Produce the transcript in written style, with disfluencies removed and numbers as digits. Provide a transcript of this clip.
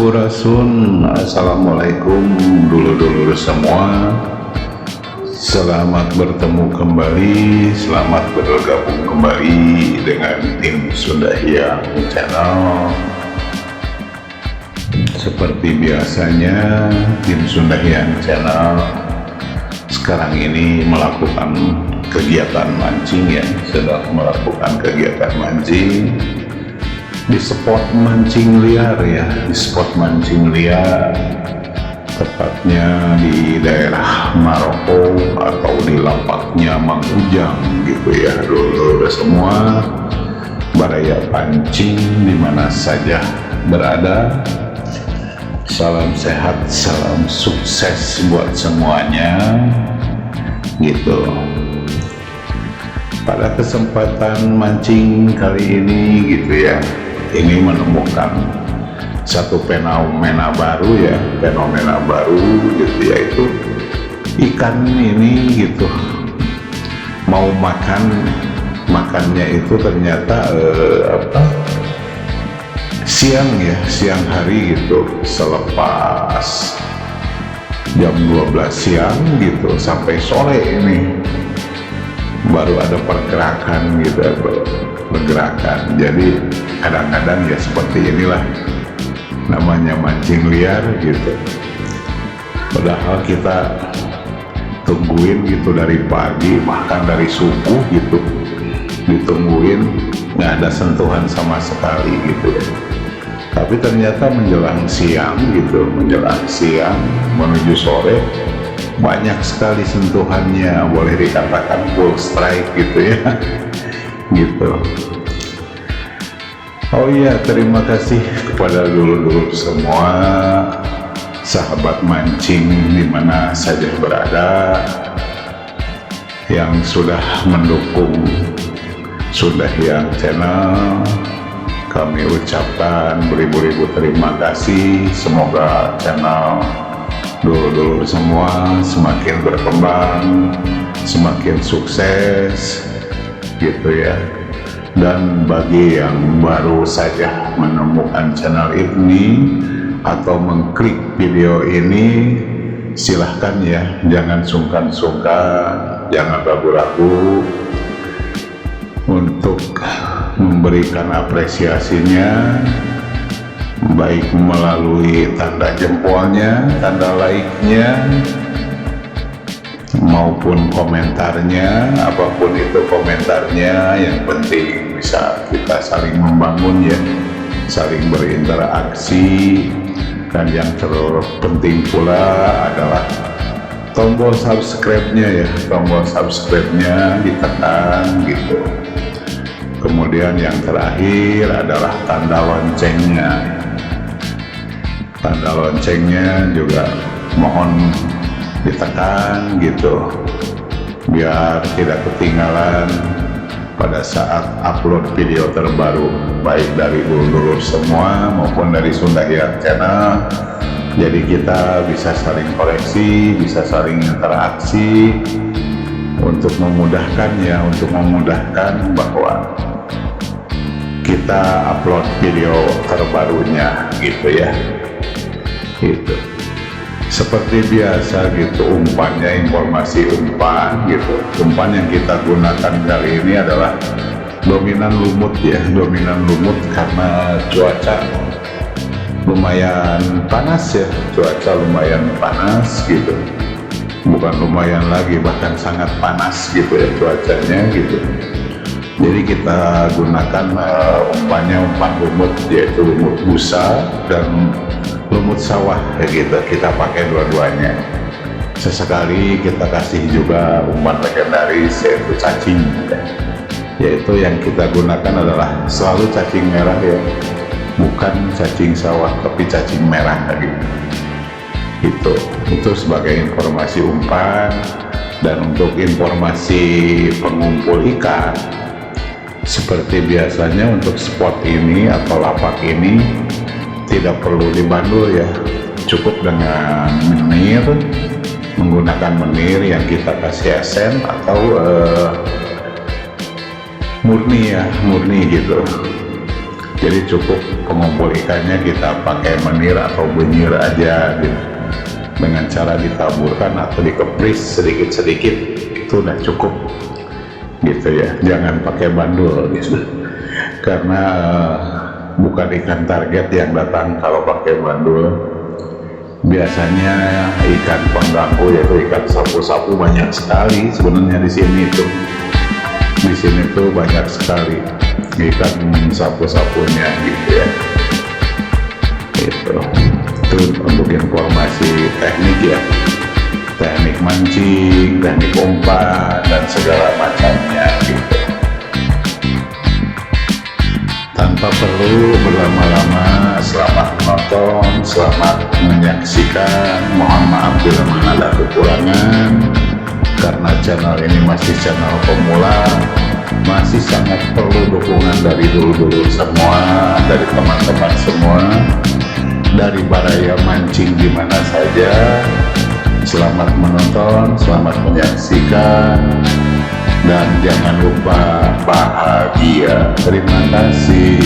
Sampurasun. Assalamualaikum dulur-dulur semua. Selamat bertemu kembali, selamat bergabung kembali dengan tim Siang Channel. Seperti biasanya, tim Siang Channel sekarang ini melakukan kegiatan mancing ya, sedang melakukan kegiatan mancing di spot mancing liar ya, di spot mancing liar, tepatnya di daerah Maroko atau di lapaknya Mang Ujang gitu ya, dulu semua baraya pancing dimana saja berada. Salam sehat, salam sukses buat semuanya gitu. Pada kesempatan mancing kali ini gitu ya, ini menemukan satu fenomena baru ya, fenomena baru gitu, yaitu ikan ini gitu mau makannya itu ternyata siang ya, siang hari gitu, selepas jam 12 siang gitu sampai sore ini baru ada pergerakan gitu, pergerakan. Jadi kadang-kadang ya seperti inilah namanya mancing liar gitu, padahal kita tungguin gitu dari pagi, bahkan dari subuh gitu ditungguin, nggak ada sentuhan sama sekali gitu. Tapi ternyata menjelang siang gitu, menjelang siang menuju sore banyak sekali sentuhannya, boleh dikatakan full strike gitu ya gitu. Oh iya, terima kasih kepada dulur-dulur semua, sahabat mancing dimana saja berada, yang sudah mendukung Siang Channel. Kami ucapkan beribu-ribu terima kasih. Semoga channel dulur-dulur semua semakin berkembang, semakin sukses gitu ya. Dan bagi yang baru saja menemukan channel ini atau mengklik video ini, silahkan ya, jangan sungkan-sungkan, jangan ragu-ragu untuk memberikan apresiasinya, baik melalui tanda jempolnya, tanda like-nya, maupun komentarnya, apapun itu komentarnya, yang penting bisa kita saling membangun ya, saling berinteraksi. Dan yang terpenting pula adalah tombol subscribe-nya ya, tombol subscribe-nya ditekan gitu. Kemudian yang terakhir adalah tanda loncengnya. Tanda loncengnya juga mohon ditekan gitu, biar tidak ketinggalan pada saat upload video terbaru, baik dari dulur-dulur semua maupun dari Siang Channel. Jadi kita bisa saling koreksi, bisa saling interaksi untuk memudahkan ya, untuk memudahkan bahwa kita upload video terbarunya gitu ya, gitu. Seperti biasa gitu, umpannya, informasi umpan gitu. Umpan yang kita gunakan kali ini adalah dominan lumut ya, dominan lumut karena cuaca lumayan panas ya, cuaca lumayan panas gitu, bukan lumayan lagi, bahkan sangat panas gitu ya cuacanya gitu. Jadi kita gunakan umpannya umpan lumut, yaitu lumut busa dan lumut sawah ya gitu, kita pakai dua-duanya. Sesekali kita kasih juga umpan legendaris, yaitu cacing ya. Yaitu yang kita gunakan adalah selalu cacing merah ya, bukan cacing sawah tapi cacing merah lagi gitu. Itu sebagai informasi umpan. Dan untuk informasi pengumpul ikan, seperti biasanya untuk spot ini atau lapak ini tidak perlu dibandul ya, cukup dengan menir, menggunakan menir yang kita kasih esen atau murni ya, murni gitu. Jadi cukup pengumpul ikannya kita pakai menir atau benyir aja gitu. Dengan cara ditaburkan atau dikepris sedikit-sedikit itu udah cukup gitu ya. Jangan pakai bandul gitu. Karena bukan ikan target yang datang kalau pakai bandul. Biasanya ikan pengganggu yaitu ikan sapu-sapu banyak sekali sebenarnya di sini tuh. Di sini tuh banyak sekali ikan sapu-sapunya gitu ya. Itu untuk informasi teknik ya, teknik mancing, teknik umpan dan segala macamnya gitu. Tanpa perlu berlama-lama, selamat menonton, selamat menyaksikan. Mohon maaf bila mana ada kekurangan, karena channel ini masih channel pemula, masih sangat perlu dukungan dari dulu-dulu semua, dari teman-teman semua, dari baraya mancing di mana saja. Selamat menonton, selamat menyaksikan, dan jangan lupa bahagia. Terima kasih.